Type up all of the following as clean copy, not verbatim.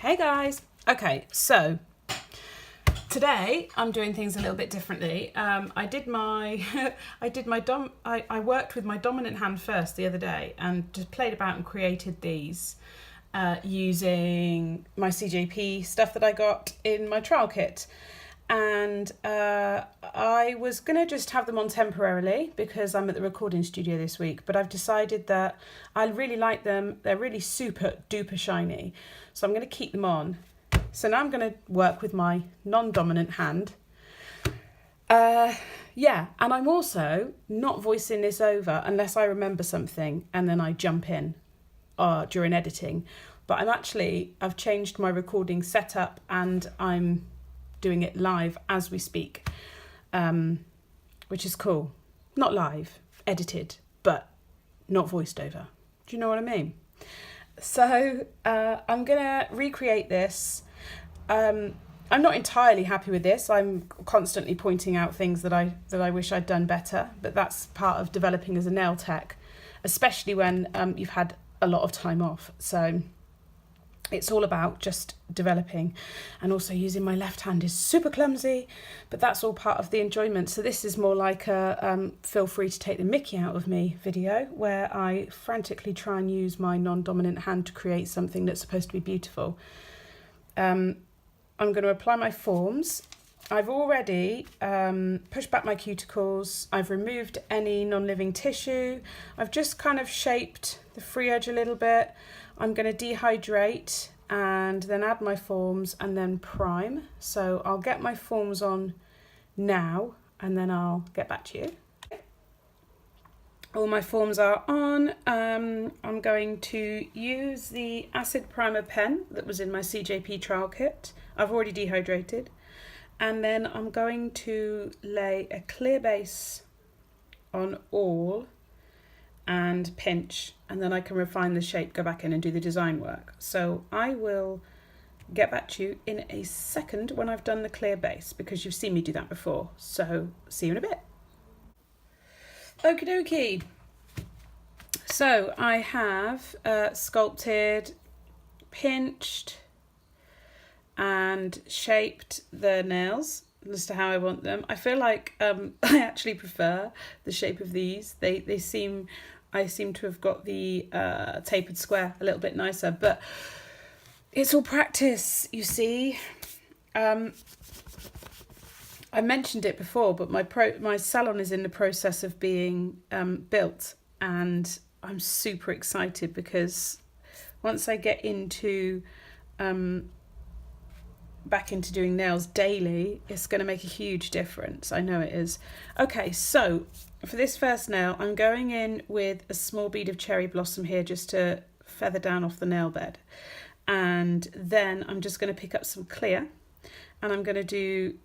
Hey guys. Okay, so today I'm doing things a little bit differently. I worked with my dominant hand first the other day and just played about and created these using my CJP stuff that I got in my trial kit. And I was going to just have them on temporarily because I'm at the recording studio this week, but I've decided that I really like them. They're really super duper shiny. So I'm going to keep them on. So now I'm going to work with my non-dominant hand. And I'm also not voicing this over unless I remember something and then I jump in during editing. But I've changed my recording setup and I'm doing it live as we speak, which is cool. Not live, edited, but not voiced over. Do you know what I mean? So I'm gonna recreate this. I'm not entirely happy with this. I'm constantly pointing out things that I wish I'd done better, but that's part of developing as a nail tech, especially when you've had a lot of time off. So it's all about just developing, and also using my left hand is super clumsy, but that's all part of the enjoyment. So this is more like a feel free to take the mickey out of me video, where I frantically try and use my non-dominant hand to create something that's supposed to be beautiful. I'm going to apply my forms. I've already pushed back my cuticles. I've removed any non-living tissue. I've just kind of shaped the free edge a little bit. I'm going to dehydrate and then add my forms and then prime. So I'll get my forms on now and then I'll get back to you. All my forms are on. I'm going to use the acid primer pen that was in my CJP trial kit. I've already dehydrated. And then I'm going to lay a clear base on all and pinch, and then I can refine the shape, go back in and do the design work. So I will get back to you in a second when I've done the clear base, because you've seen me do that before. So see you in a bit. Okie dokie. So I have sculpted, pinched and shaped the nails as to how I want them. I feel like I actually prefer the shape of these. I seem to have got the tapered square a little bit nicer, but it's all practice, you see. I mentioned it before, but my salon is in the process of being built, and I'm super excited because once I get back into doing nails daily, it's going to make a huge difference. I know it is. Okay, so for this first nail, I'm going in with a small bead of cherry blossom here just to feather down off the nail bed. And then I'm just going to pick up some clear, and I'm going to do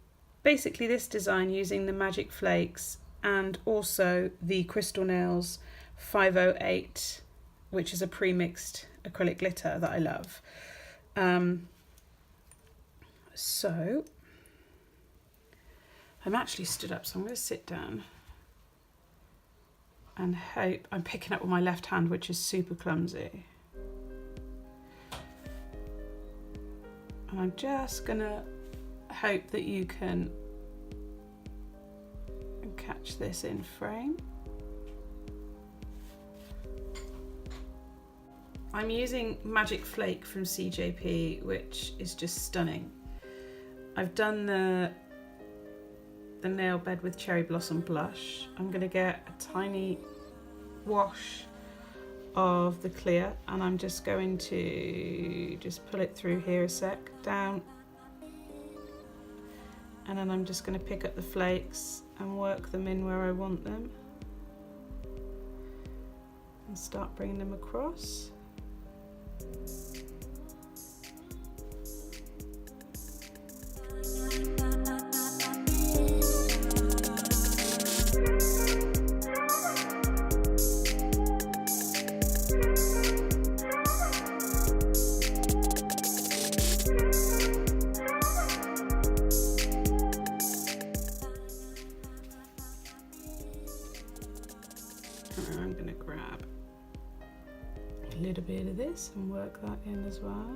basically this design using the Magic Flakes and also the Crystal Nails 508, which is a pre-mixed acrylic glitter that I love. So I'm actually stood up, so I'm going to sit down and hope I'm picking up with my left hand, which is super clumsy. And I'm just going to hope that you can catch this in frame. I'm using Magic Flake from CJP, which is just stunning. I've done the nail bed with Cherry Blossom Blush. I'm going to get a tiny wash of the clear, and I'm just going to just pull it through here a sec, down. And then I'm just going to pick up the flakes and work them in where I want them. And start bringing them across. I'm going to grab a little bit of this and work that in as well.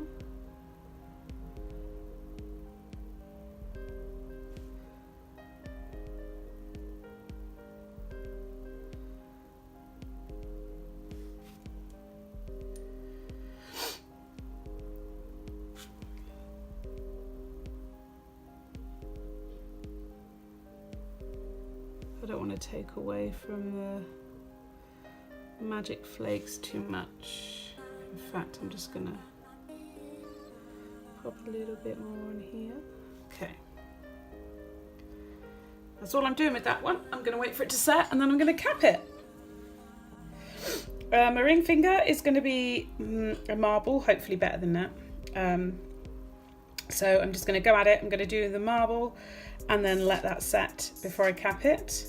don't want to take away from the magic flakes too much. In fact, I'm just gonna pop a little bit more in here. Okay. That's all I'm doing with that one. I'm gonna wait for it to set and then I'm gonna cap it. My ring finger is gonna be a marble, hopefully better than that. So I'm just gonna go at it. I'm gonna do the marble and then let that set before I cap it.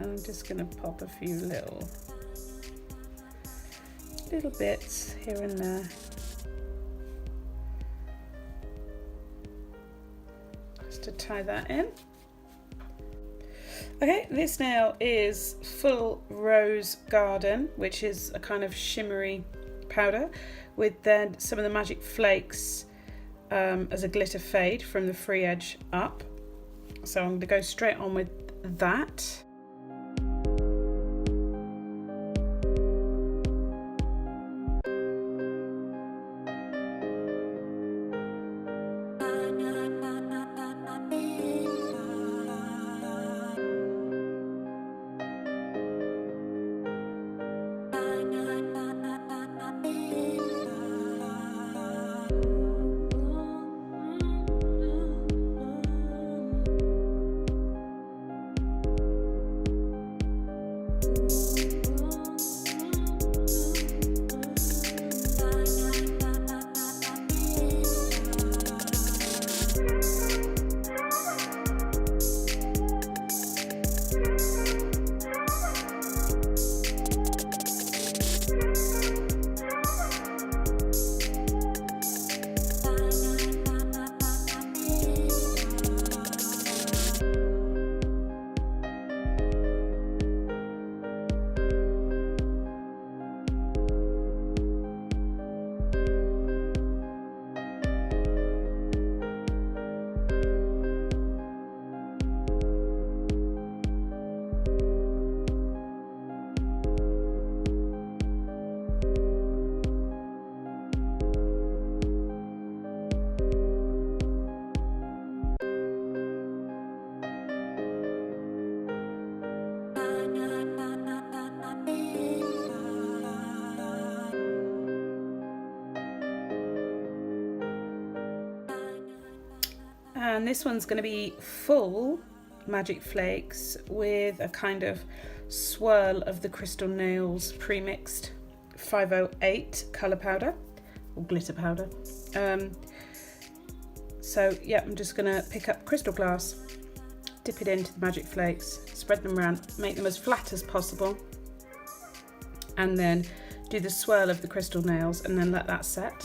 I'm just going to pop a few little bits here and there. Just to tie that in. Okay, this nail is Full Rose Garden, which is a kind of shimmery powder with then some of the magic flakes as a glitter fade from the free edge up. So I'm going to go straight on with that. And this one's going to be full magic flakes with a kind of swirl of the Crystal Nails pre-mixed 508 colour powder or glitter powder. So yeah, I'm just going to pick up crystal glass, dip it into the magic flakes, spread them around, make them as flat as possible, and then do the swirl of the Crystal Nails and then let that set.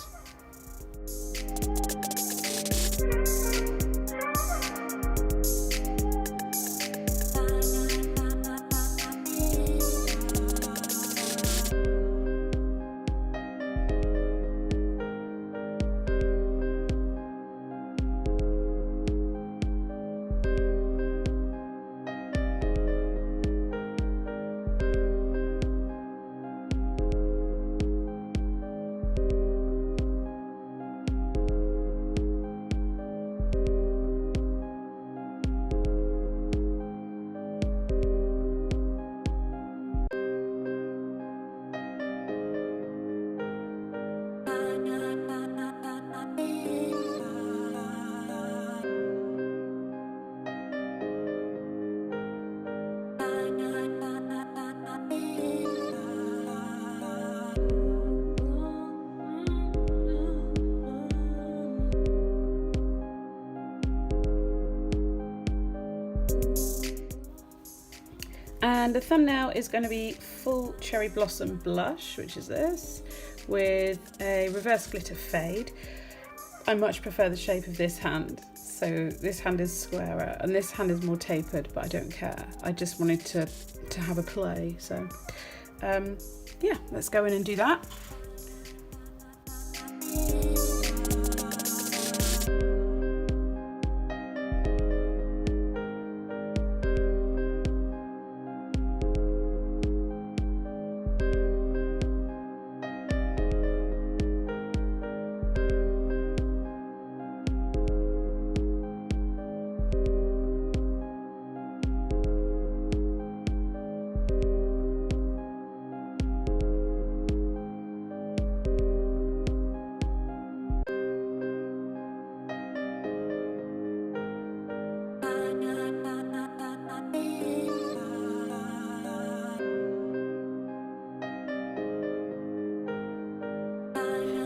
And the thumbnail is going to be Full Cherry Blossom Blush, which is this, with a reverse glitter fade. I much prefer the shape of this hand. So this hand is squarer and this hand is more tapered, but I don't care. I just wanted to have a play. So yeah, let's go in and do that.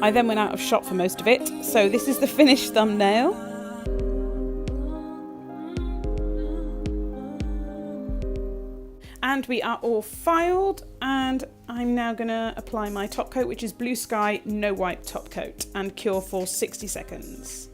I then went out of shot for most of it, so this is the finished thumbnail. And we are all filed, and I'm now going to apply my top coat, which is Blue Sky No Wipe top coat, and cure for 60 seconds.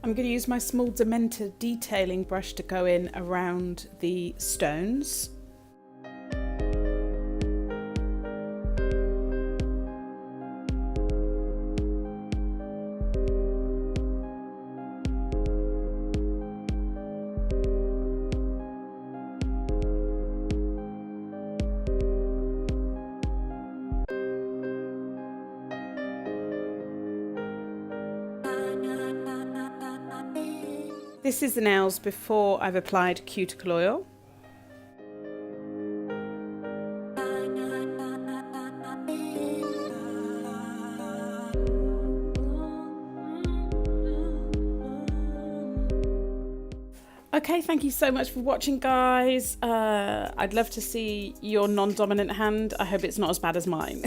I'm going to use my small Dementor detailing brush to go in around the stones. This is the nails before I've applied cuticle oil. Okay, thank you so much for watching, guys. I'd love to see your non-dominant hand. I hope it's not as bad as mine.